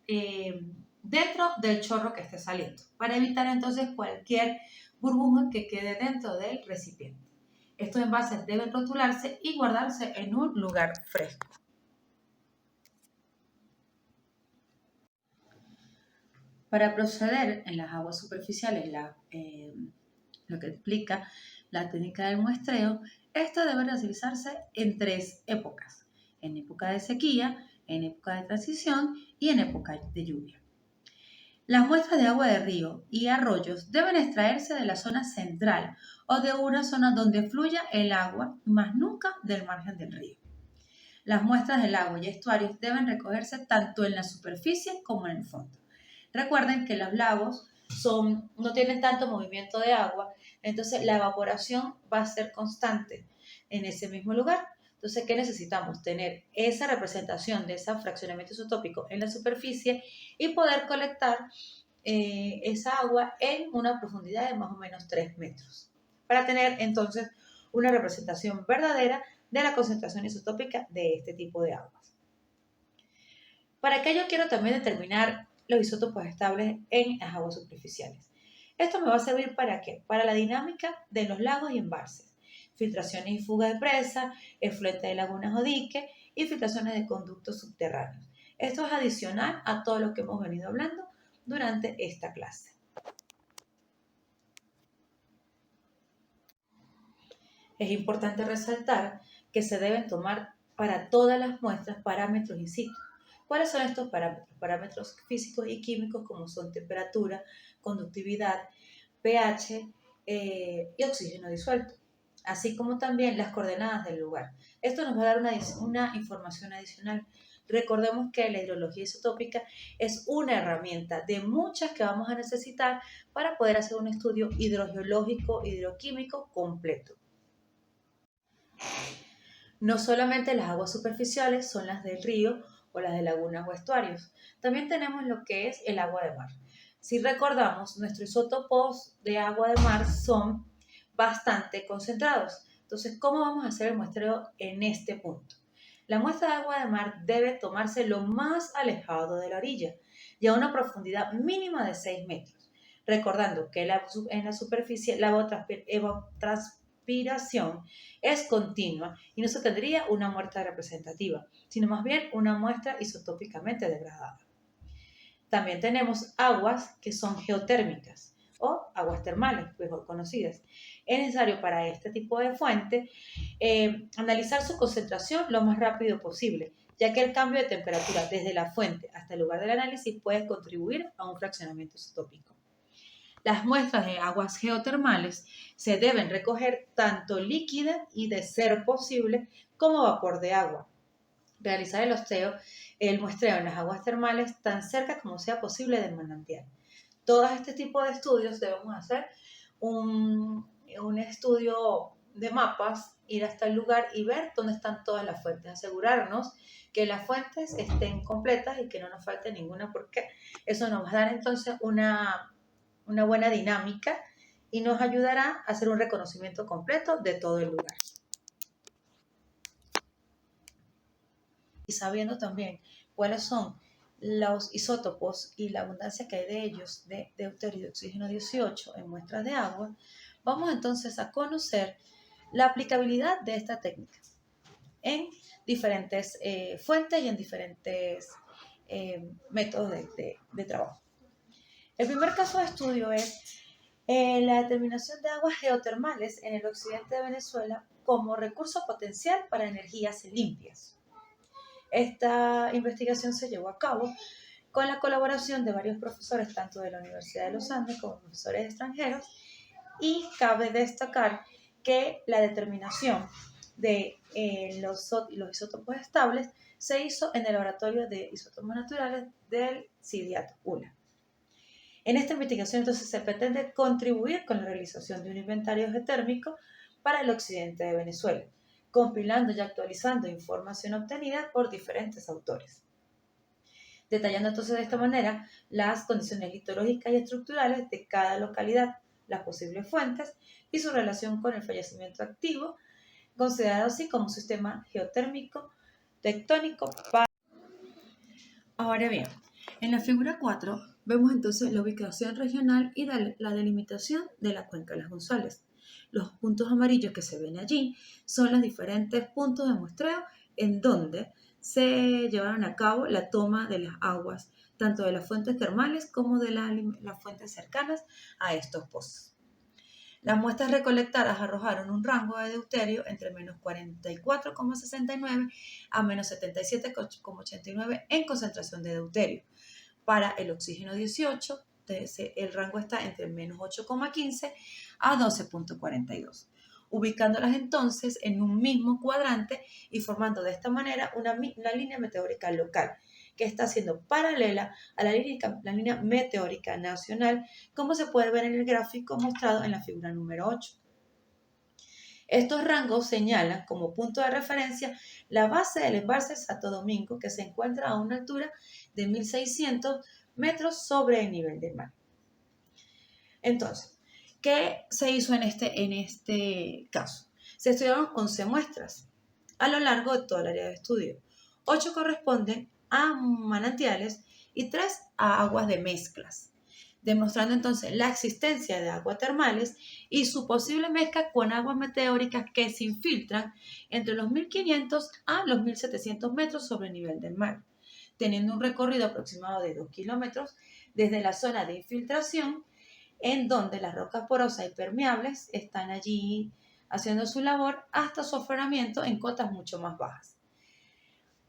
S1: dentro del chorro que esté saliendo, para evitar entonces cualquier burbuja que quede dentro del recipiente. Estos envases deben rotularse y guardarse en un lugar fresco. Para proceder en las aguas superficiales, lo que explica la técnica del muestreo, esto debe realizarse en 3 épocas: en época de sequía, en época de transición y en época de lluvia. Las muestras de agua de río y arroyos deben extraerse de la zona central o de una zona donde fluya el agua, más nunca del margen del río. Las muestras del agua y estuarios deben recogerse tanto en la superficie como en el fondo. Recuerden que los lagos no tienen tanto movimiento de agua, entonces la evaporación va a ser constante en ese mismo lugar. Entonces, ¿qué necesitamos? Tener esa representación de ese fraccionamiento isotópico en la superficie y poder colectar esa agua en una profundidad de más o menos 3 metros, para tener entonces una representación verdadera de la concentración isotópica de este tipo de aguas. Para ello quiero también determinar los isótopos estables en las aguas superficiales. Esto me va a servir ¿para qué? Para la dinámica de los lagos y embalses, filtraciones y fugas de presa, efluentes de lagunas o diques y filtraciones de conductos subterráneos. Esto es adicional a todo lo que hemos venido hablando durante esta clase. Es importante resaltar que se deben tomar para todas las muestras parámetros in situ. ¿Cuáles son estos parámetros? Parámetros físicos y químicos como son temperatura, conductividad, pH y oxígeno disuelto, así como también las coordenadas del lugar. Esto nos va a dar una información adicional. Recordemos que la hidrología isotópica es una herramienta de muchas que vamos a necesitar para poder hacer un estudio hidrogeológico, hidroquímico completo. No solamente las aguas superficiales son las del río o las de lagunas o estuarios, también tenemos lo que es el agua de mar. Si recordamos, nuestros isótopos de agua de mar son bastante concentrados. Entonces, ¿cómo vamos a hacer el muestreo en este punto? La muestra de agua de mar debe tomarse lo más alejado de la orilla y a una profundidad mínima de 6 metros. Recordando que en la superficie la evapotranspiración es continua y no se tendría una muestra representativa, sino más bien una muestra isotópicamente degradada. También tenemos aguas que son geotérmicas o aguas termales, mejor conocidas. Es necesario para este tipo de fuente analizar su concentración lo más rápido posible, ya que el cambio de temperatura desde la fuente hasta el lugar del análisis puede contribuir a un fraccionamiento isotópico. Las muestras de aguas geotermales se deben recoger tanto líquida y, de ser posible, como vapor de agua. Realizar el muestreo en las aguas termales tan cerca como sea posible del manantial. Todos este tipo de estudios debemos hacer un estudio de mapas, ir hasta el lugar y ver dónde están todas las fuentes, asegurarnos que las fuentes estén completas y que no nos falte ninguna, porque eso nos va a dar entonces una buena dinámica y nos ayudará a hacer un reconocimiento completo de todo el lugar. Y sabiendo también cuáles son los isótopos y la abundancia que hay de ellos, de deuterio y de oxígeno 18 en muestras de agua, vamos entonces a conocer la aplicabilidad de esta técnica en diferentes fuentes y en diferentes métodos de trabajo. El primer caso de estudio es la determinación de aguas geotermales en el occidente de Venezuela como recurso potencial para energías limpias. Esta investigación se llevó a cabo con la colaboración de varios profesores, tanto de la Universidad de los Andes como profesores extranjeros, y cabe destacar que la determinación de los isótopos estables se hizo en el laboratorio de isótopos naturales del CIDIAT ULA. En esta investigación entonces se pretende contribuir con la realización de un inventario geotérmico para el occidente de Venezuela, compilando y actualizando información obtenida por diferentes autores, detallando entonces de esta manera las condiciones litológicas y estructurales de cada localidad, las posibles fuentes y su relación con el fallecimiento activo, considerado así como un sistema geotérmico tectónico. Ahora bien, en la figura 4 vemos entonces la ubicación regional y la delimitación de la cuenca de las González. Los puntos amarillos que se ven allí son los diferentes puntos de muestreo en donde se llevaron a cabo la toma de las aguas, tanto de las fuentes termales como de las fuentes cercanas a estos pozos. Las muestras recolectadas arrojaron un rango de deuterio entre menos 44,69 a menos 77,89 en concentración de deuterio. Para el oxígeno 18, el rango está entre menos 8,15 a 12,42, ubicándolas entonces en un mismo cuadrante y formando de esta manera una línea meteórica local que está siendo paralela a la línea meteórica nacional, como se puede ver en el gráfico mostrado en la figura número 8. Estos rangos señalan como punto de referencia la base del embalse Santo Domingo, que se encuentra a una altura de 1.600 metros sobre el nivel del mar. Entonces, ¿qué se hizo en este caso? Se estudiaron 11 muestras a lo largo de toda el área de estudio. 8 corresponden a manantiales y 3 a aguas de mezclas, demostrando entonces la existencia de aguas termales y su posible mezcla con aguas meteóricas que se infiltran entre los 1.500 a los 1.700 metros sobre el nivel del mar, teniendo un recorrido aproximado de 2 kilómetros desde la zona de infiltración, en donde las rocas porosas y permeables están allí haciendo su labor, hasta su afloramiento en cotas mucho más bajas.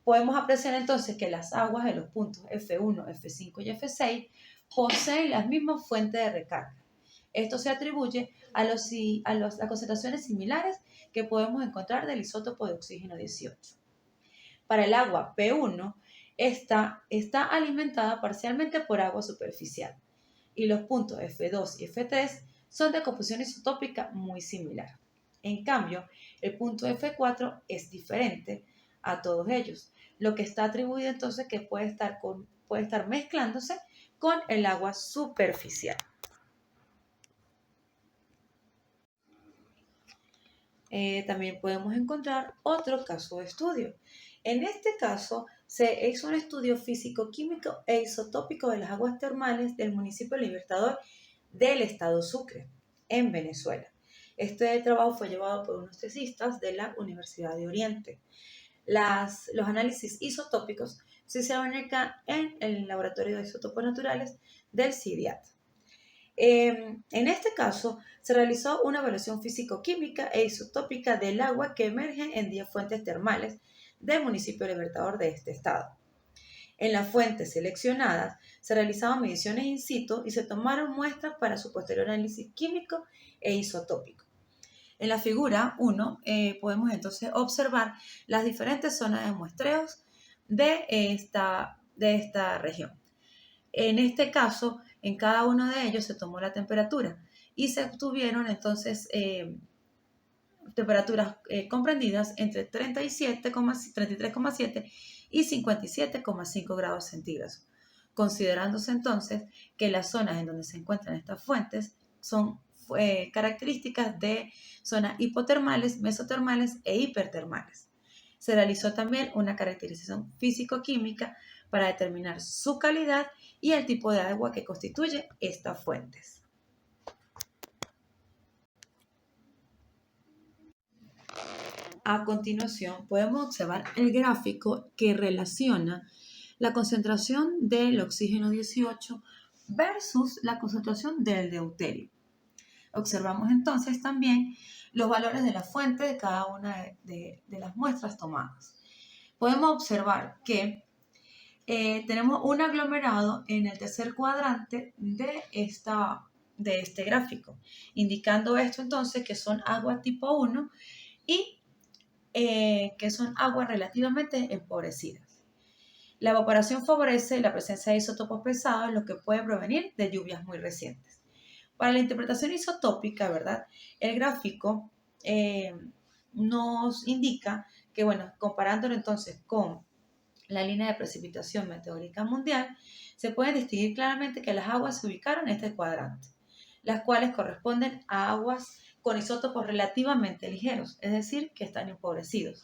S1: Podemos apreciar entonces que las aguas de los puntos F1, F5 y F6 poseen las mismas fuentes de recarga. Esto se atribuye a las concentraciones similares que podemos encontrar del isótopo de oxígeno 18. Para el agua P1, esta está alimentada parcialmente por agua superficial, y los puntos F2 y F3 son de composición isotópica muy similar. En cambio, el punto F4 es diferente a todos ellos, lo que está atribuido entonces que puede estar mezclándose con el agua superficial. También podemos encontrar otro caso de estudio. En este caso, se hizo un estudio físico-químico e isotópico de las aguas termales del municipio Libertador del estado Sucre, en Venezuela. Este trabajo fue llevado por unos tesistas de la Universidad de Oriente. Los análisis isotópicos se hicieron acá en el Laboratorio de Isótopos Naturales del CIDIAT. En este caso, se realizó una evaluación físico-química e isotópica del agua que emerge en 10 fuentes termales del municipio Libertador de este estado. En las fuentes seleccionadas se realizaban mediciones in situ y se tomaron muestras para su posterior análisis químico e isotópico. En la figura 1 podemos entonces observar las diferentes zonas de muestreos de esta región. En este caso, en cada uno de ellos se tomó la temperatura y se obtuvieron entonces temperaturas comprendidas entre 33,7 y 57,5 grados centígrados, considerándose entonces que las zonas en donde se encuentran estas fuentes son características de zonas hipotermales, mesotermales e hipertermales. Se realizó también una caracterización físico-química para determinar su calidad y el tipo de agua que constituye estas fuentes. A continuación, podemos observar el gráfico que relaciona la concentración del oxígeno 18 versus la concentración del deuterio. Observamos entonces también los valores de la fuente de cada una de las muestras tomadas. Podemos observar que tenemos un aglomerado en el tercer cuadrante de este gráfico, indicando esto entonces que son aguas tipo 1 y que son aguas relativamente empobrecidas. La evaporación favorece la presencia de isótopos pesados, lo que puede provenir de lluvias muy recientes. Para la interpretación isotópica, ¿verdad? El gráfico nos indica que, bueno, comparándolo entonces con la línea de precipitación meteórica mundial, se puede distinguir claramente que las aguas se ubicaron en este cuadrante, las cuales corresponden a aguas con isótopos relativamente ligeros, es decir, que están empobrecidos.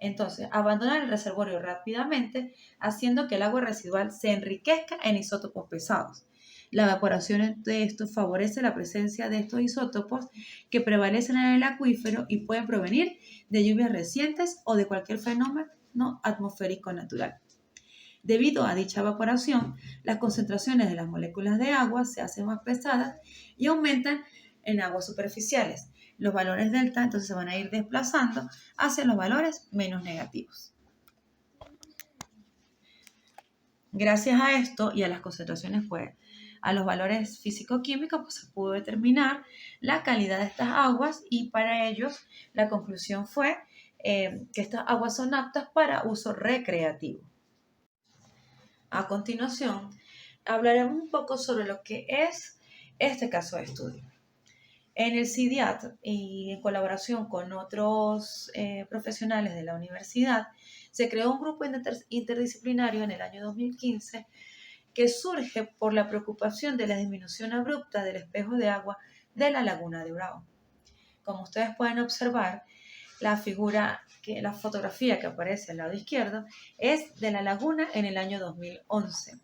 S1: Entonces, abandonar el reservorio rápidamente, haciendo que el agua residual se enriquezca en isótopos pesados. La evaporación de esto favorece la presencia de estos isótopos que prevalecen en el acuífero y pueden provenir de lluvias recientes o de cualquier fenómeno atmosférico natural. Debido a dicha evaporación, las concentraciones de las moléculas de agua se hacen más pesadas y aumentan en aguas superficiales. Los valores delta entonces se van a ir desplazando hacia los valores menos negativos. Gracias a esto y a las concentraciones, pues, a los valores físico-químicos, pues se pudo determinar la calidad de estas aguas y para ellos la conclusión fue que estas aguas son aptas para uso recreativo. A continuación, hablaremos un poco sobre lo que es este caso de estudio. En el CIDIAT y en colaboración con otros profesionales de la universidad, se creó un grupo interdisciplinario en el año 2015 que surge por la preocupación de la disminución abrupta del espejo de agua de la laguna de Urao. Como ustedes pueden observar, la fotografía que aparece al lado izquierdo es de la laguna en el año 2011.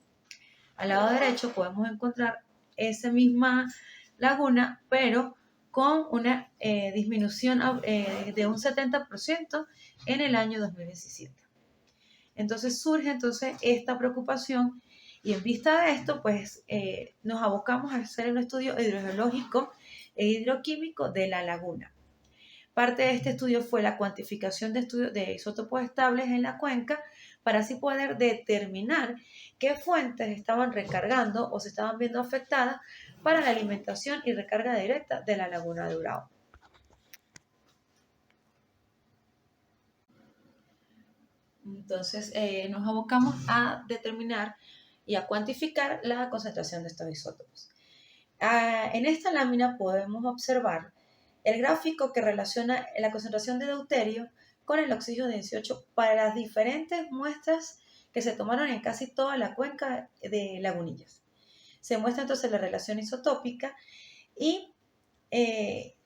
S1: Al lado derecho podemos encontrar esa misma laguna, pero con una disminución de un 70% en el año 2017. Entonces surge esta preocupación y en vista de esto, pues nos abocamos a hacer un estudio hidrogeológico e hidroquímico de la laguna. Parte de este estudio fue la cuantificación de isótopos estables en la cuenca para así poder determinar qué fuentes estaban recargando o se estaban viendo afectadas para la alimentación y recarga directa de la laguna de Urao. Entonces nos abocamos a determinar y a cuantificar la concentración de estos isótopos. En esta lámina podemos observar el gráfico que relaciona la concentración de deuterio con el oxígeno 18 para las diferentes muestras que se tomaron en casi toda la cuenca de Lagunillas. Se muestra entonces la relación isotópica y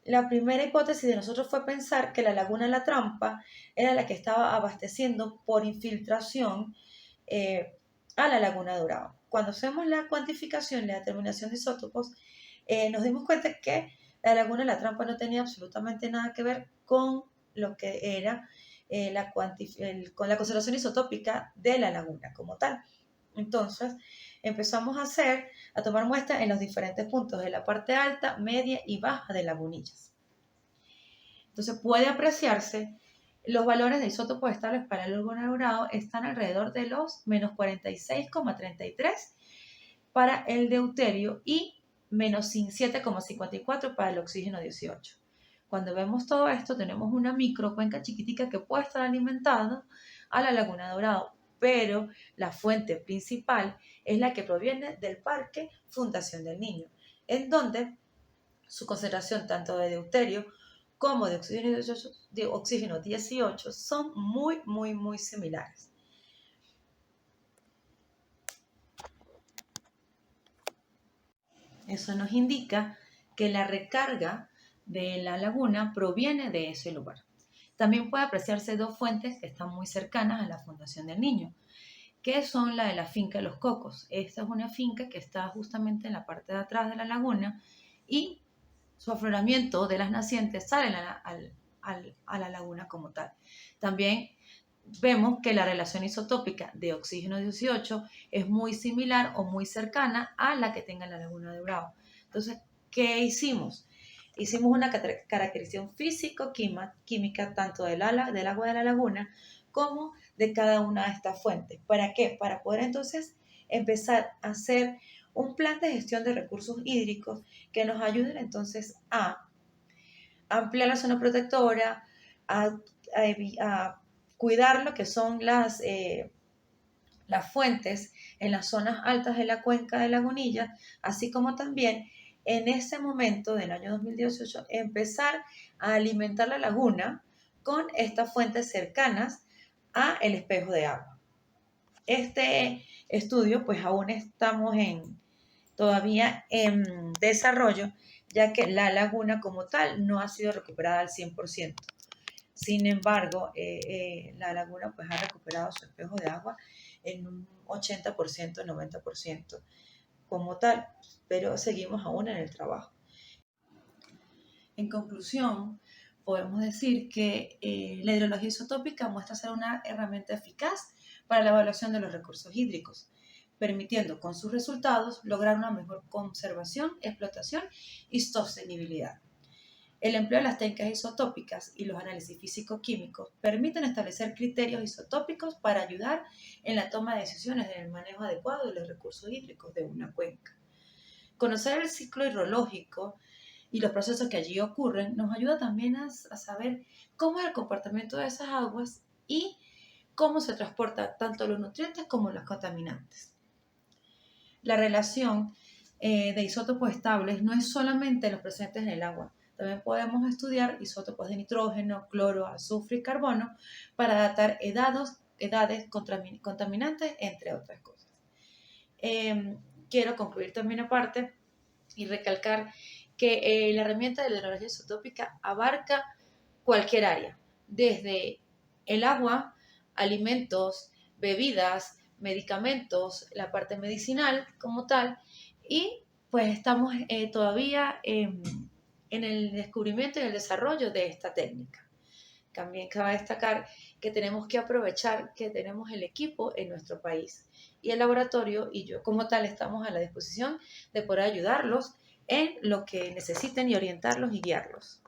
S1: la primera hipótesis de nosotros fue pensar que la laguna La Trampa era la que estaba abasteciendo por infiltración a la laguna de Urao. Cuando hacemos la cuantificación y la determinación de isótopos, nos dimos cuenta que la laguna de La Trampa no tenía absolutamente nada que ver con lo que era con la conservación isotópica de la laguna como tal. Entonces, empezamos a tomar muestras en los diferentes puntos de la parte alta, media y baja de Lagunillas. Entonces, puede apreciarse los valores de isótopos estables para el laguna de Urao están alrededor de los menos 46,33 para el deuterio y menos 7,54 para el oxígeno 18. Cuando vemos todo esto, tenemos una microcuenca chiquitica que puede estar alimentando a la laguna de Urao, pero la fuente principal es la que proviene del Parque Fundación del Niño, en donde su concentración tanto de deuterio como de oxígeno 18 son muy, muy, muy similares. Eso nos indica que la recarga de la laguna proviene de ese lugar. También puede apreciarse dos fuentes que están muy cercanas a la Fundación del Niño, que son la de la finca de los Cocos. Esta es una finca que está justamente en la parte de atrás de la laguna y su afloramiento de las nacientes sale a la laguna como tal. También vemos que la relación isotópica de oxígeno 18 es muy similar o muy cercana a la que tenga la laguna de Urao. Entonces, ¿qué hicimos? Hicimos una caracterización físico-química tanto del agua de la laguna como de cada una de estas fuentes. ¿Para qué? Para poder entonces empezar a hacer un plan de gestión de recursos hídricos que nos ayuden entonces a ampliar la zona protectora, a cuidar lo que son las fuentes en las zonas altas de la cuenca de Lagunilla, así como también en ese momento del año 2018 empezar a alimentar la laguna con estas fuentes cercanas a el espejo de agua. Este estudio pues aún estamos todavía en desarrollo, ya que la laguna como tal no ha sido recuperada al 100%. Sin embargo, la laguna pues ha recuperado su espejo de agua en un 80%, 90% como tal, pero seguimos aún en el trabajo. En conclusión, podemos decir que la hidrología isotópica muestra ser una herramienta eficaz para la evaluación de los recursos hídricos, permitiendo con sus resultados lograr una mejor conservación, explotación y sostenibilidad. El empleo de las técnicas isotópicas y los análisis físico-químicos permiten establecer criterios isotópicos para ayudar en la toma de decisiones en el manejo adecuado de los recursos hídricos de una cuenca. Conocer el ciclo hidrológico y los procesos que allí ocurren nos ayuda también a saber cómo es el comportamiento de esas aguas y cómo se transportan tanto los nutrientes como los contaminantes. La relación de isótopos estables no es solamente los presentes en el agua, también podemos estudiar isótopos de nitrógeno, cloro, azufre y carbono para datar edades contaminantes, entre otras cosas. Quiero concluir también aparte y recalcar que la herramienta de la hidrología isotópica abarca cualquier área, desde el agua, alimentos, bebidas, medicamentos, la parte medicinal como tal, y pues estamos todavía en el descubrimiento y el desarrollo de esta técnica. También cabe destacar que tenemos que aprovechar que tenemos el equipo en nuestro país y el laboratorio y yo como tal estamos a la disposición de poder ayudarlos en lo que necesiten y orientarlos y guiarlos.